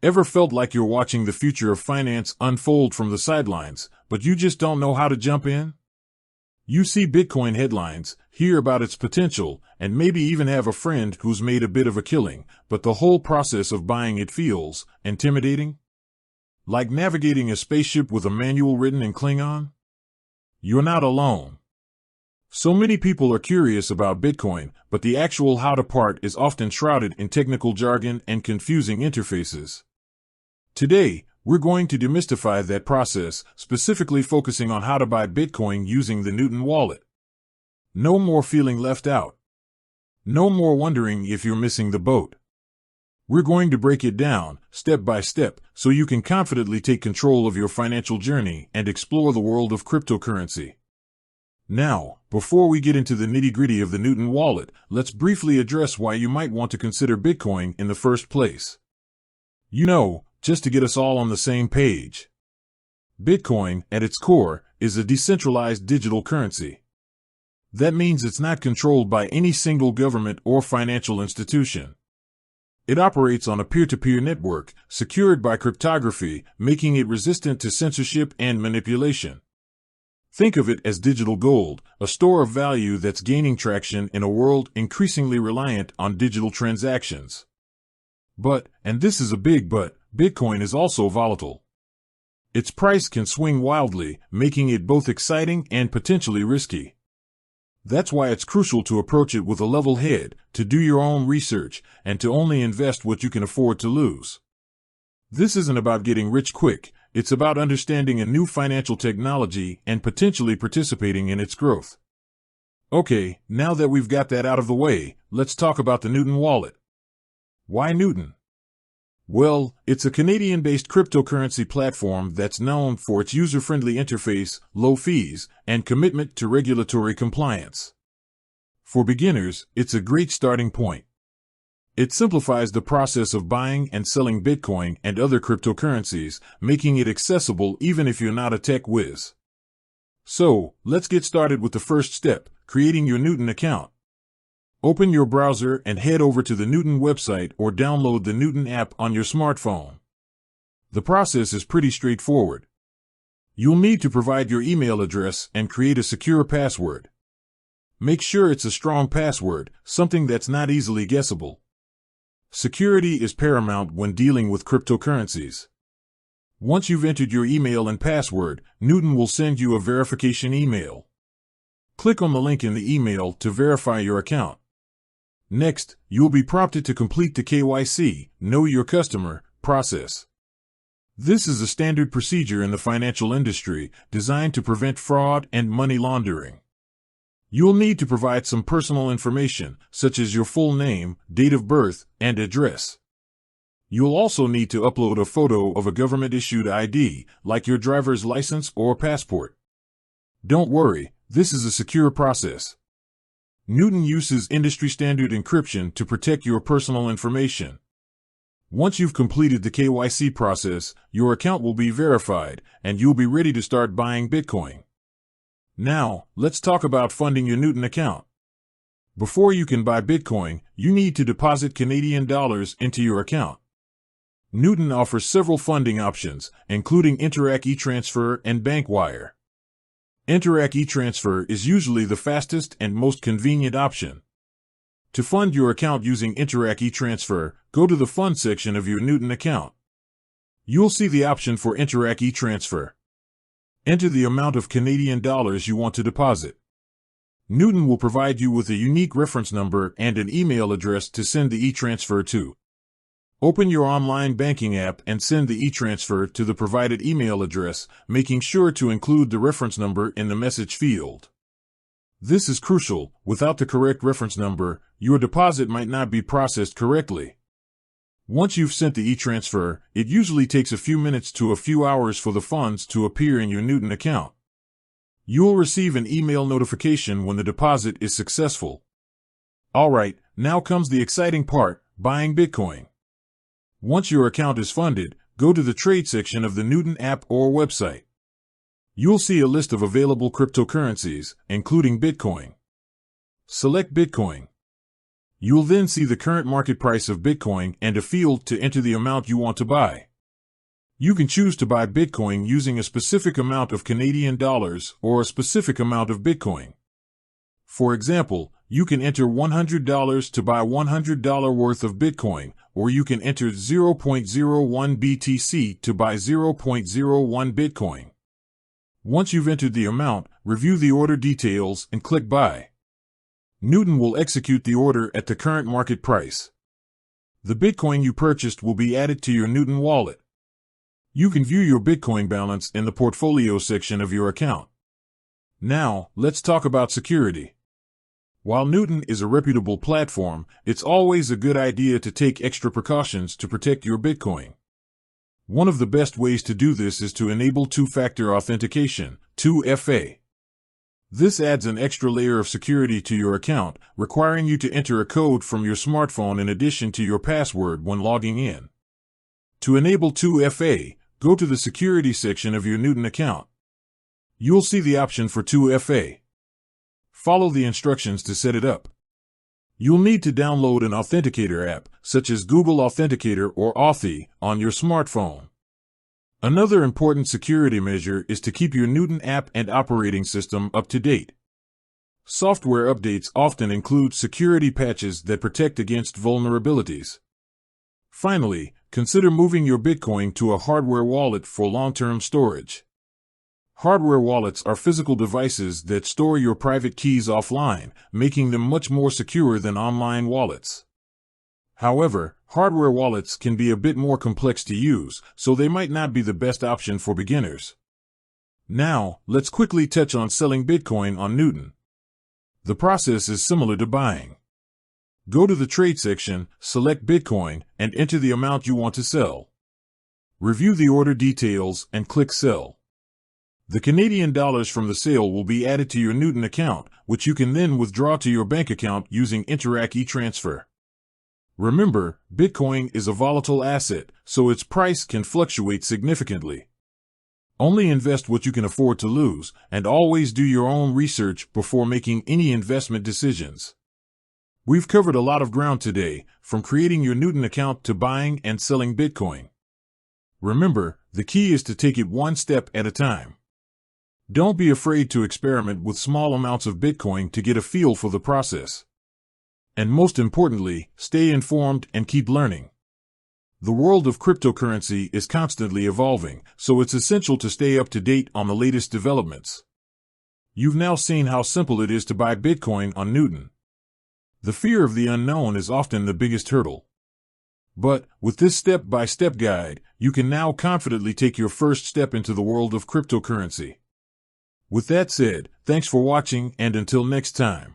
Ever felt like you're watching the future of finance unfold from the sidelines, but you just don't know how to jump in? You see Bitcoin headlines, hear about its potential, and maybe even have a friend who's made a bit of a killing, but the whole process of buying it feels intimidating? Like navigating a spaceship with a manual written in Klingon? You're not alone. So many people are curious about Bitcoin, but the actual how to part is often shrouded in technical jargon and confusing interfaces. Today, we're going to demystify that process, specifically focusing on how to buy Bitcoin using the Newton wallet. No more feeling left out. No more wondering if you're missing the boat. We're going to break it down, step by step, so you can confidently take control of your financial journey and explore the world of cryptocurrency. Now, before we get into the nitty-gritty of the Newton wallet, let's briefly address why you might want to consider Bitcoin in the first place. Just to get us all on the same page. Bitcoin, at its core, is a decentralized digital currency. That means it's not controlled by any single government or financial institution. It operates on a peer-to-peer network, secured by cryptography, making it resistant to censorship and manipulation. Think of it as digital gold, a store of value that's gaining traction in a world increasingly reliant on digital transactions. But, and this is a big but, Bitcoin is also volatile. Its price can swing wildly, making it both exciting and potentially risky. That's why it's crucial to approach it with a level head, to do your own research, and to only invest what you can afford to lose. This isn't about getting rich quick, it's about understanding a new financial technology and potentially participating in its growth. Okay, now that we've got that out of the way, let's talk about the Newton wallet. Why Newton? Well, it's a Canadian-based cryptocurrency platform that's known for its user-friendly interface, low fees, and commitment to regulatory compliance. For beginners, it's a great starting point. It simplifies the process of buying and selling Bitcoin and other cryptocurrencies, making it accessible even if you're not a tech whiz. So, let's get started with the first step, creating your Newton account. Open your browser and head over to the Newton website or download the Newton app on your smartphone. The process is pretty straightforward. You'll need to provide your email address and create a secure password. Make sure it's a strong password, something that's not easily guessable. Security is paramount when dealing with cryptocurrencies. Once you've entered your email and password, Newton will send you a verification email. Click on the link in the email to verify your account. Next, you'll be prompted to complete the KYC, Know Your Customer, process. This is a standard procedure in the financial industry, designed to prevent fraud and money laundering. You'll need to provide some personal information, such as your full name, date of birth, and address. You'll also need to upload a photo of a government-issued ID, like your driver's license or passport. Don't worry, this is a secure process. Newton uses industry-standard encryption to protect your personal information. Once you've completed the KYC process, your account will be verified, and you'll be ready to start buying Bitcoin. Now, let's talk about funding your Newton account. Before you can buy Bitcoin, you need to deposit Canadian dollars into your account. Newton offers several funding options, including Interac e-Transfer and BankWire. Interac e-Transfer is usually the fastest and most convenient option. To fund your account using Interac e-Transfer, go to the Fund section of your Newton account. You'll see the option for Interac e-Transfer. Enter the amount of Canadian dollars you want to deposit. Newton will provide you with a unique reference number and an email address to send the e-transfer to. Open your online banking app and send the e-transfer to the provided email address, making sure to include the reference number in the message field. This is crucial. Without the correct reference number, your deposit might not be processed correctly. Once you've sent the e-transfer, it usually takes a few minutes to a few hours for the funds to appear in your Newton account. You'll receive an email notification when the deposit is successful. Alright, now comes the exciting part, buying Bitcoin. Once your account is funded, go to the Trade section of the Newton app or website. You'll see a list of available cryptocurrencies, including Bitcoin. Select Bitcoin. You'll then see the current market price of Bitcoin and a field to enter the amount you want to buy. You can choose to buy Bitcoin using a specific amount of Canadian dollars or a specific amount of Bitcoin. For example, you can enter $100 to buy $100 worth of Bitcoin, or you can enter 0.01 BTC to buy 0.01 Bitcoin. Once you've entered the amount, review the order details and click Buy. Newton will execute the order at the current market price. The Bitcoin you purchased will be added to your Newton wallet. You can view your Bitcoin balance in the portfolio section of your account. Now, let's talk about security. While Newton is a reputable platform, it's always a good idea to take extra precautions to protect your Bitcoin. One of the best ways to do this is to enable two-factor authentication, 2FA. This adds an extra layer of security to your account, requiring you to enter a code from your smartphone in addition to your password when logging in. To enable 2FA, go to the security section of your Newton account. You'll see the option for 2FA. Follow the instructions to set it up. You'll need to download an authenticator app, such as Google Authenticator or Authy, on your smartphone. Another important security measure is to keep your Newton app and operating system up to date. Software updates often include security patches that protect against vulnerabilities. Finally, consider moving your Bitcoin to a hardware wallet for long-term storage. Hardware wallets are physical devices that store your private keys offline, making them much more secure than online wallets. However, hardware wallets can be a bit more complex to use, so they might not be the best option for beginners. Now, let's quickly touch on selling Bitcoin on Newton. The process is similar to buying. Go to the trade section, select Bitcoin, and enter the amount you want to sell. Review the order details and click Sell. The Canadian dollars from the sale will be added to your Newton account, which you can then withdraw to your bank account using Interac e-Transfer. Remember, Bitcoin is a volatile asset, so its price can fluctuate significantly. Only invest what you can afford to lose, and always do your own research before making any investment decisions. We've covered a lot of ground today, from creating your Newton account to buying and selling Bitcoin. Remember, the key is to take it one step at a time. Don't be afraid to experiment with small amounts of Bitcoin to get a feel for the process. And most importantly, stay informed and keep learning. The world of cryptocurrency is constantly evolving, so it's essential to stay up to date on the latest developments. You've now seen how simple it is to buy Bitcoin on Newton. The fear of the unknown is often the biggest hurdle. But, with this step-by-step guide, you can now confidently take your first step into the world of cryptocurrency. With that said, thanks for watching, and until next time.